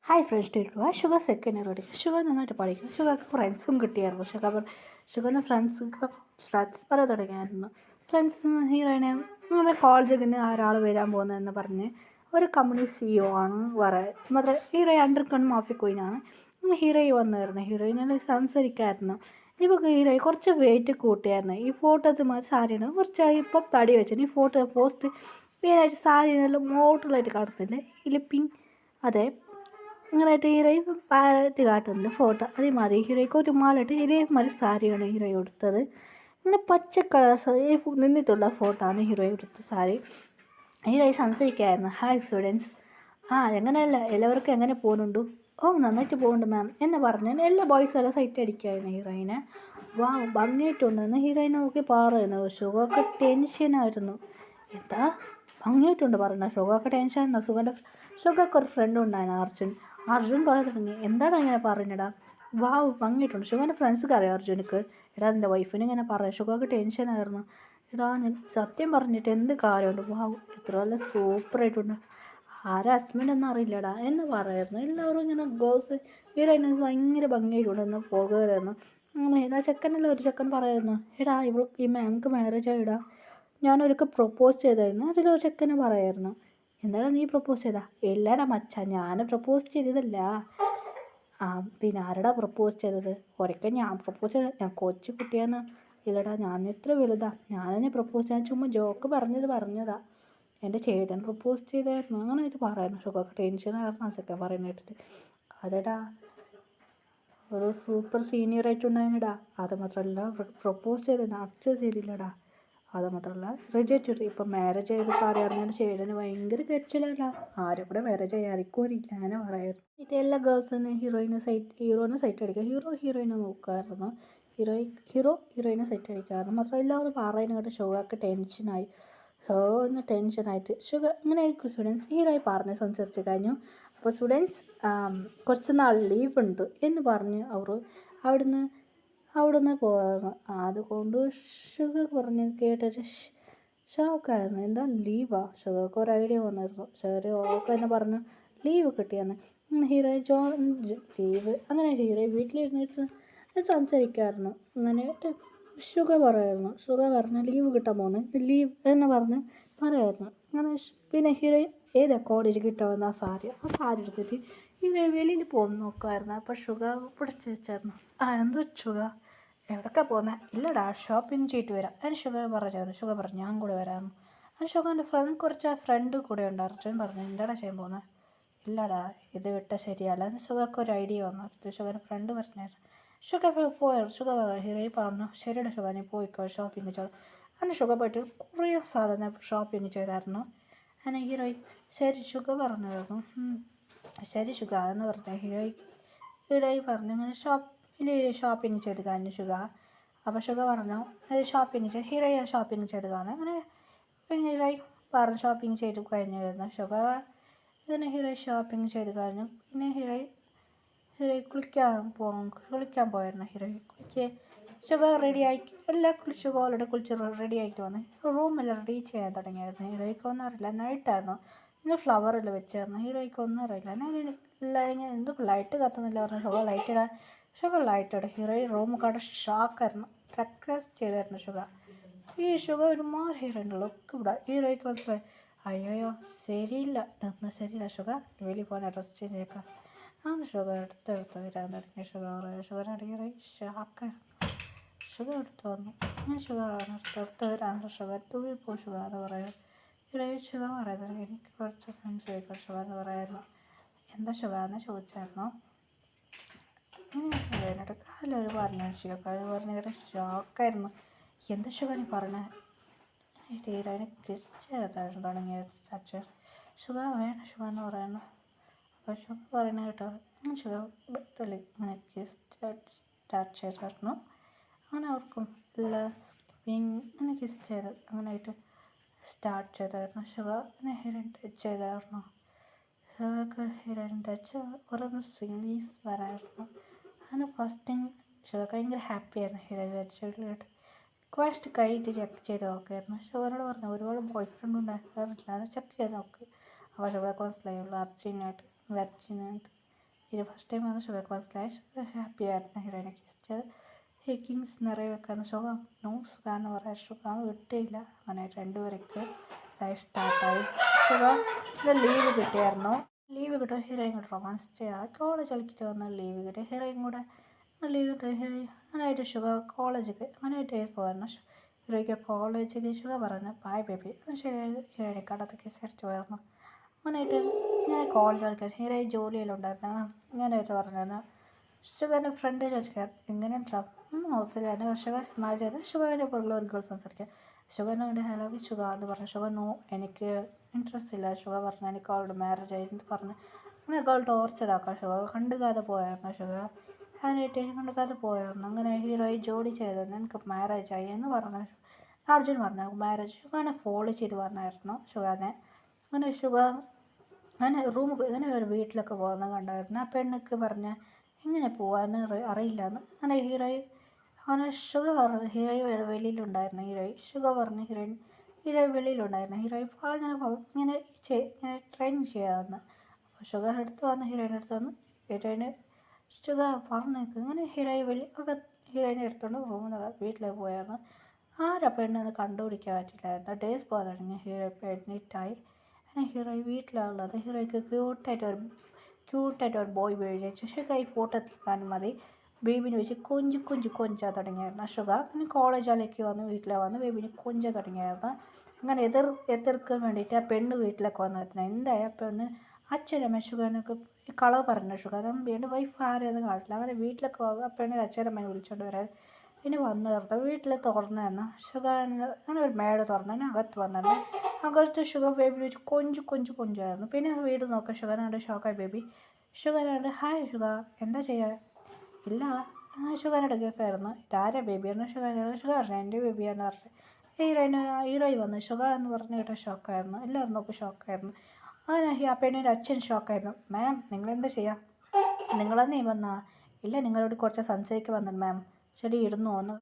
Hi friends ടീക്കുക sugar second year പഠിക്കും. Sugar നന്നായിട്ട് പഠിക്കും. ഷുഗർക്ക് ഫ്രണ്ട്സും കിട്ടിയായിരുന്നു. ഷുഗറിന് ഫ്രണ്ട്സൊക്കെ സ്റ്റാറ്റസ് പറയാൻ തുടങ്ങിയായിരുന്നു. ഫ്രണ്ട്സ് ഹീറോയിനെ നമ്മുടെ കോളേജിൽ നിന്ന് ഒരാൾ വരാൻ പോകുന്നതെന്ന് പറഞ്ഞ് ഒരു കമ്പനി CEO ആണ് പറയുക. മാത്രം ഹീറോയിൻ അണ്ടർകൺ മാഫി ക്വീനാണ്. ഹീറോയിൻ വന്നായിരുന്നു. ഹീറോയിനെ സംസാരിക്കായിരുന്നു. ഇപ്പോൾ ഹീറോയിൻ കുറച്ച് വെയിറ്റ് കൂട്ടിയായിരുന്നു. ഈ ഫോട്ടോത്തിൽ സാരിയാണ് കുറച്ചായി ഇപ്പോൾ തടി വെച്ചിട്ട് ഈ ഫോട്ടോ പോസ്റ്റ് മെയിനായിട്ട് സാരി നല്ല മോഡലായിട്ട് കാണുന്നില്ലേ ഇതിൽ പിങ്ക് അതെ അങ്ങനെയായിട്ട് ഹീറോയിൻ പാരറ്റ് കാട്ടുന്നുണ്ട് ഫോട്ടോ. അതേമാതിരി ഹീറോയ്ക്ക് ഒരു മാലിട്ട് ഇതേമാതിരി സാരിയാണ് ഹീറോയിൻ എടുത്തത്. ഇങ്ങനെ പച്ച കളർ നിന്നിട്ടുള്ള ഫോട്ടോ ആണ് ഹീറോയിൻ എടുത്ത സാരി. ഹീറോയിൻ സംസാരിക്കായിരുന്നു. ഹായ് സ്റ്റുഡൻസ്, എങ്ങനെയല്ല എല്ലാവർക്കും എങ്ങനെ പോകുന്നുണ്ട്? നന്നായിട്ട് പോകുന്നുണ്ട് മാം എന്ന് പറഞ്ഞ് എല്ലാ ബോയ്സും എല്ലാം സൈറ്റ് അടിക്കായിരുന്നു ഹീറോയിനെ. ഭംഗിയിട്ടുണ്ടെന്ന് ഹീറോയിനെ നോക്കി പറയുന്നു. ഷുഗർക്ക് ടെൻഷനായിരുന്നു. എന്താ ഭംഗിയിട്ടുണ്ട് പറഞ്ഞ ഷുഗർക്ക് ടെൻഷനായിരുന്നു. ഷുഗർക്ക് ഒരു ഫ്രണ്ട് ഉണ്ടായിരുന്നു അർജുൻ പറയാൻ തുടങ്ങി. എന്താണ് ഇങ്ങനെ പറഞ്ഞടാ? ഭംഗിയിട്ടുണ്ട്. ഷുഗറിൻ്റെ ഫ്രണ്ട്സൊക്കെ അറിയാം അർജുനക്ക്. എടാ നിൻ്റെ വൈഫിന് ഇങ്ങനെ പറയാം, ഷുഗർക്ക് ടെൻഷനായിരുന്നു. എടാ ഞാൻ സത്യം പറഞ്ഞിട്ട് എന്ത് കാര്യമുണ്ട്? ഇത്ര നല്ല സൂപ്പറായിട്ടുണ്ട്. ആരാ ഹസ്ബൻഡ് ഒന്നും അറിയില്ലടാ എന്ന് പറയായിരുന്നു. എല്ലാവരും ഇങ്ങനെ ഗേൾസ് ഹീറോയിനെ ഭയങ്കര ഭംഗിയായിട്ടുണ്ടെന്ന് പോകുമായിരുന്നു. അങ്ങനെ ചെക്കനെല്ലാം ഒരു ചെക്കൻ പറയായിരുന്നു, എടാ ഈ മാംക്ക് മാരേജ് ആയിടാ, ഞാനൊരിക്കൽ പ്രപ്പോസ് ചെയ്തായിരുന്നു. അതിലൊരു ചെക്കനെ പറയായിരുന്നു. എന്താണ് നീ പ്രപ്പോസ് ചെയ്താ? ഇല്ലടാ മച്ചാ, ഞാൻ പ്രപ്പോസ് ചെയ്തതല്ല. പിന്നെ ആരടാ പ്രപ്പോസ് ചെയ്തത്? ഒരിക്കൽ ഞാൻ പ്രപ്പോസ് ചെയ്ത, ഞാൻ കൊച്ചു കുട്ടിയാണ്. ഇല്ലടാ ഞാൻ എത്ര വലുതാ, ഞാനെന്നെ പ്രപ്പോസ് ചെയ്യാൻ ചുമ്മാ ജോക്ക് പറഞ്ഞതാ. എൻ്റെ ചേട്ടൻ പ്രപ്പോസ് ചെയ്തായിരുന്നു. അങ്ങനെയായിട്ട് പറയുന്നു. ഷുഗർക്ക് ടെൻഷനായിരുന്നു ആ ചെക്കൻ പറയുന്ന കേട്ടിട്ട്. അതെടാ ഒരു സൂപ്പർ സീനിയർ ആയിട്ടുണ്ടായിരുന്നടാ. അത് മാത്രമല്ല പ്രപ്പോസ് ചെയ്തത് അക്സെപ്റ്റ് ചെയ്തില്ലടാ. അത് മാത്രമല്ല റിജക്റ്റ് ചെയ്തു. ഇപ്പം മാരേജ് ചെയ്ത് അറിയാവുന്ന ചേട്ടന് ഭയങ്കര കരച്ചിലല്ല. ആരും കൂടെ മാരേജ് ചെയ്യാറില്ല അങ്ങനെ പറയായിരുന്നു. ഇത് എല്ലാ ഗേൾസിനും ഹീറോയിനെ സൈറ്റ് അടിക്കുക. ഹീറോയിനെ നോക്കുമായിരുന്നു. ഹീറോയിനെ സൈറ്റ് അടിക്കാറുണ്ട്. മാത്രമല്ല എല്ലാവരും പറയുന്ന കേട്ട് ഷുഗർക്ക് ടെൻഷനായി. ടെൻഷനായിട്ട് ഇങ്ങനെ സ്റ്റുഡൻസ് ഹീറോയി പറഞ്ഞ് സംസാരിച്ച് കഴിഞ്ഞു. അപ്പോൾ സ്റ്റുഡൻസ് കുറച്ച് നാൾ ലീവ് ഉണ്ട് എന്ന് പറഞ്ഞ് അവർ അവിടുന്ന് പോകാറ്. അതുകൊണ്ട് ഷുഗർ പറഞ്ഞ് കേട്ടിട്ട് ഷോക്കായിരുന്നു. എന്താ ലീവാ? ഷുഗർക്ക് ഒരു ഐഡിയ വന്നിരുന്നു. ഷുഗർ ഓക്കെ തന്നെ പറഞ്ഞു ലീവ് കിട്ടിയെന്ന്. ലീവ് അങ്ങനെ ഹീറോയിൻ വീട്ടിലിരുന്ന് സംസാരിക്കായിരുന്നു. അങ്ങനെയായിട്ട് ഷുഗർ പറഞ്ഞ ലീവ് കിട്ടാൻ പോകുന്നു. ലീവ് എന്ന് പറഞ്ഞ് പറയായിരുന്നു. അങ്ങനെ പിന്നെ ഹീറോയിൻ ഏതാ കോളേജ് കിട്ടാമെന്ന് ആ സാരി എടുത്തിട്ട് ഹീറോയിൻ വെളിയിൽ പോകുന്നു നോക്കുമായിരുന്നു. അപ്പോൾ ഷുഗർ പിടിച്ച് വെച്ചായിരുന്നു. എന്ത് ഷുഗർ എവിടേക്കാ പോകുന്നത്? ഇല്ലടാ ഷോപ്പിംഗ് ചെയ്തിട്ട് വരാം. അതിന് ഷുഗർ പറഞ്ഞു ഞാൻ കൂടെ വരാമെന്ന്. അതിന് ഷുഗറിൻ്റെ കുറച്ച് ഫ്രണ്ട് കൂടെ ഉണ്ട്. അർജുൻ പറഞ്ഞു എന്താടാ ചെയ്യാൻ പോകുന്നത്? ഇല്ലടാ ഇത് വിട്ടാൽ ശരിയല്ല. അത് ഷുഗർക്ക് ഒരു ഐഡിയ വന്നു. അത് ഷുഗറിൻ്റെ ഫ്രണ്ട് പറഞ്ഞായിരുന്നു. ഷുഗർ ഹീറോയിൻ പറഞ്ഞു ശരിയുടെ ഷുഗർ നീ പോയിക്കോ ഷോപ്പിംഗ് ചെയ്തു. അങ്ങനെ ഷുഗർ പോയിട്ട് കുറേ സാധനം ഷോപ്പിംഗ് ചെയ്തായിരുന്നു. അങ്ങനെ ഹീറോയിൻ ശരി ഷുഗർ പറഞ്ഞായിരുന്നു. ശരി ഷുഗർ എന്ന് പറഞ്ഞ ഹീറോയിൻ പറഞ്ഞു അങ്ങനെ ഷോപ്പിംഗ് ചെയ്ത് കഴിഞ്ഞു ഷുഗർ. അപ്പോൾ ഷുഗർ പറഞ്ഞു ഹീറോയിൻ ഷോപ്പിംഗ് ചെയ്ത് കാണും. അങ്ങനെ ഹീറോയിൻ പറഞ്ഞു ഷോപ്പിംഗ് ചെയ്ത് കഴിഞ്ഞിരുന്നു ഷുഗർ. ഇങ്ങനെ ഹീറോയിൻ ഷോപ്പിംഗ് ചെയ്ത് കഴിഞ്ഞു. പിന്നെ ഹീറോയിൻ കുളിക്കാൻ പോയിരുന്നു. ഷുഗർ റെഡിയായി ഷുഗർ ഓൾറെഡി കുളിച്ച് റെഡി ആയിട്ട് വന്ന് റൂമെല്ലാം റെഡി ചെയ്യാൻ തുടങ്ങിയായിരുന്നു. ഹീറോയ്ക്ക് ഒന്നും അറിയില്ല, നൈറ്റായിരുന്നു. ഇന്ന് ഫ്ലവറിൽ വെച്ചായിരുന്നു. ഹീറോയ്ക്ക് ഒന്നും അറിയില്ല. ഇങ്ങനെ എന്ത് ലൈറ്റ് കത്തുന്നില്ല പറഞ്ഞു ഷുഗർ ലൈറ്റ് ഇടും. ഹീറോയിൻ റൂം കണ്ട് ഷോക്കായിരുന്നു. റിക്വസ്റ്റ് ചെയ്തായിരുന്നു ഷുഗർ. ഈ ഷുഗർ ഒരുമാതിരി ഹീറോയിൻ്റെ ലുക്ക് ഇവിടെ ഹീറോയ്ക്ക് മനസ്സിലായി. അയ്യോ ശരിയില്ല ഷുഗർ വെളിയിൽ പോകാൻ ഡ്രസ് ചേഞ്ച് ചെയ്യേക്കാം. ഷുഗർ എടുത്ത് വരാൻ തുടങ്ങി. ഷുഗറിൻ്റെ ഹീറോയിൻ ഷോക്കായിരുന്നു. ഷുഗർ എടുത്ത് വന്നു. ഷുഗർ എടുത്ത് വരാൻ ഷുഗർ തുള്ളിപ്പോൾ ഷുഗർ എന്ന് പറയും. ഹീറോയിൻ ഷുഗർ പറയുന്നത് എനിക്ക് കുറച്ച് സംശയിക്കും ഷുഗർ എന്ന് പറയായിരുന്നു. എന്താ ഷുഗർ എന്ന് ചോദിച്ചായിരുന്നു. ഹീറോയിനോട് കാലൊരു പറഞ്ഞു പറഞ്ഞിട്ട് ഷോക്കായിരുന്നു. എന്താ ഷുഗർ നീ പറഞ്ഞത്? ഹീറോയിനെ കിസ് ചെയ്തായിരുന്നു തുടങ്ങിയ സ്റ്റാച്ചർ. ഷുഗർ വേണം ഷുഗർ എന്ന് പറയുന്നു. അപ്പോൾ ഷുഗർ പറയുന്നത് കേട്ടോ ഷുഗർ ബെറ്ററിൽ ഇങ്ങനെ കിസ് സ്റ്റാർട്ട് ചെയ്തായിരുന്നു. അങ്ങനെ അവർക്കും ഇങ്ങനെ കിസ് ചെയ്ത് അങ്ങനെയായിട്ട് സ്റ്റാർട്ട് ചെയ്തായിരുന്നു. ഷുഗർ പിന്നെ ഹീറോയിൻ ടച്ച് ചെയ്തായിരുന്നു. ഷുഗർക്ക് ഹീറോയിൻ ടച്ച് ഓരോന്ന് സിംഗ്ലീസ് വരായിരുന്നു. അങ്ങനെ ഫസ്റ്റിങ് ഷുഗർ ഭയങ്കര ഹാപ്പിയായിരുന്നു. ഹീറോയിൻ ടച്ച് റിക്വസ്റ്റ് കഴിഞ്ഞിട്ട് ചെക്ക് ചെയ്ത് നോക്കായിരുന്നു. ഷുഗറോട് പറഞ്ഞു ഒരുപാട് ബോയ് ഫ്രണ്ട് ഉണ്ടാകാറില്ല, അത് ചെക്ക് ചെയ്ത് നോക്ക്. അപ്പോൾ ഷുഗർക്ക് മനസ്സിലായുള്ളൂ വെർജിനായിട്ട് ഇത് ഫസ്റ്റ് ടൈം വന്ന് ഷുഗർക്ക് മനസ്സിലായി. ഷുഗർ ഹാപ്പി ആയിരുന്നു ഹീറോയിനെ കിസ് ഹെക്കിങ്സ് നിറയെ വെക്കാന്ന് ഷുഗർ നോ സുഖ എന്ന് പറയാൻ ഷുഗർ വിട്ടില്ല. അങ്ങനെ രണ്ടുപേർക്ക് ലൈഫ് സ്റ്റാർട്ടായി. ഷുഗർ ലീവ് കിട്ടിയായിരുന്നു. ലീവ് കിട്ടും ഹീറോയും കൂടെ റൊമാൻസ് ചെയ്യാതെ കോളേജ് കളിക്കിട്ട് വന്ന് ലീവ് കിട്ടി. ഹീറോയും കൂടെ ലീവ് കിട്ടും. ഹീറോയും അങ്ങനെയായിട്ട് ഷുഗർ കോളേജിൽ അങ്ങനെയായിട്ട് പോയിരുന്നു. ഹീറോയ്ക്ക് കോളേജിൽ ഷുഗർ പറഞ്ഞു ബായ് ബേബി. ഹീറോയിനെ കടത്ത് കിസ് അടിച്ച് പോയിരുന്നു. അങ്ങനെയായിട്ട് ഇങ്ങനെ കോളേജ് കളിക്കാൻ ഹീറോയി ജോലിയെല്ലാം ഉണ്ടായിരുന്നു. അങ്ങനെയായിട്ട് പറഞ്ഞിരുന്നു. ഷുഗറിൻ്റെ ഫ്രണ്ട് ചോദിച്ചാൽ എങ്ങനെ ഹൗസിലാണ് ഷുഗർ സ്മൈൽ ചെയ്ത് ഷുഗറിൻ്റെ പുറകിൽ ഒരു ഗേൾ സംസാരിക്കുക. ഷുഗറിനെ വേണ്ടി ഹലോ ഷുഗർ എന്ന് പറഞ്ഞു. ഷുഗർ നോ എനിക്ക് ഇൻട്രസ്റ്റ് ഇല്ല. ഷുഗർ പറഞ്ഞു എനിക്ക് അവളുടെ മാരേജ് ആയിട്ട് പറഞ്ഞു. അങ്ങനെ ഗേൾ ടോർച്ചറാക്കാം. ഷുഗർ കണ്ടുകാതെ പോയായിരുന്നു. ഷുഗർ അതിനായിട്ട് കണ്ടുകാതെ പോയായിരുന്നു. അങ്ങനെ ഹീറോയി ജോലി ചെയ്തത് എനിക്ക് മാരേജ് ആയി എന്ന് പറഞ്ഞു. അർജുൻ പറഞ്ഞു മാരേജ് ഷുഗറിനെ ഫോളോ ചെയ്ത് പറഞ്ഞായിരുന്നു ഷുഗറിനെ. അങ്ങനെ ഷുഗർ അങ്ങനെ അങ്ങനെ ഒരു വീട്ടിലൊക്കെ പോകുന്നത് കണ്ടായിരുന്നു. ആ പെണ്ണൊക്കെ പറഞ്ഞ് എങ്ങനെ പോകാമെന്ന് അറിയില്ലെന്ന്. അങ്ങനെ അങ്ങനെ ഷുഗർ ഹീറോയി വെളിയിലുണ്ടായിരുന്നു. ഷുഗർ പറഞ്ഞു ഹീറോയി വെളിയിലുണ്ടായിരുന്നു. ഹീറോയി ഇങ്ങനെ ട്രെയിനിങ് ചെയ്യാമെന്ന്. അപ്പോൾ ഷുഗർ എടുത്ത് വന്ന് ഹീറോയിൻ്റെ അടുത്ത് വന്ന് ഹീറോയിന് ഷുഗർ പറഞ്ഞേക്ക് ഇങ്ങനെ ഹീറോയിനെ എടുത്തുകൊണ്ട് വീട്ടിലേക്ക് പോയായിരുന്നു. ആരാ പെണ്ണെന്ന് കണ്ടുപിടിക്കാൻ പറ്റില്ലായിരുന്നു. ഡേയ്സ് പോകാൻ തുടങ്ങി. ഹീറോ അഡ്മിറ്റായി. അങ്ങനെ ഹീറോയി വീട്ടിലാണുള്ളത്. ഹീറോയ്ക്ക് ക്യൂട്ടായിട്ട് ഒരു ബോയ് ബേബി ജനിച്ചു. ഷുഗർ ഈ ഫോട്ടോ എത്തിക്കാനും മതി ബേബിനെ വെച്ച് കൊഞ്ചാൻ തുടങ്ങിയായിരുന്നു. ഷുഗർ അങ്ങനെ കോളേജിലേക്ക് വന്ന് വീട്ടിലേക്ക് വന്ന് ബേബിനെ കൊഞ്ചാൻ തുടങ്ങിയായിരുന്നു. അങ്ങനെ എതിർക്കാൻ വേണ്ടിയിട്ട് ആ പെണ്ണ് വീട്ടിലേക്ക് വന്നിരുന്നു. എന്തായി ആ പെണ്ണ് അച്ഛനമ്മ ഷുഗറിനൊക്കെ കളവ് പറഞ്ഞു. ഷുഗർ വീണ്ടും വൈഫ് ആരെയൊന്നും കാണില്ല. അങ്ങനെ വീട്ടിലൊക്കെ ആ പെണ്ണിന് അച്ഛനമ്മനെ വിളിച്ചുകൊണ്ട് വരാൻ പിന്നെ വന്ന് നിർത്തും. വീട്ടിൽ തുറന്നു ഷുഗർ അങ്ങനെ ഒരു മേട തുറന്നു അകത്ത് വന്നിട്ട് അകത്ത് ഷുഗർ ബേബിനെ വെച്ച് കൊഞ്ചായിരുന്നു. പിന്നെ വീട് നോക്കാം ഷുഗറിനാണ്ട് ഷോക്കായി ബേബി. ഷുഗറിനാണ്ട് ഹായ് ഷുഗർ എന്താ ചെയ്യുക ഇല്ല ഷുഗറിൻ്റെ കേൾക്കായിരുന്നു. ഇതാരാ ബേബിയാണ് ഷുഗർ എൻ്റെ ബേബിയാന്ന് പറഞ്ഞു. ഹീറോയി വന്നു ഷുഗർ എന്ന് പറഞ്ഞു കേട്ട ഷോക്കായിരുന്നു. എല്ലാവരും നോക്കും ഷോക്കായിരുന്നു. അങ്ങനെ ആ പെണ്ണിൻ്റെ അച്ഛൻ ഷോക്കായിരുന്നു. മാം നിങ്ങളെന്താ ചെയ്യുക നിങ്ങളെന്നേ വന്നാ ഇല്ല നിങ്ങളോട് കുറച്ച് സംസാരിക്കാൻ വന്നു മാം ശരി ഇരുന്നു എന്ന്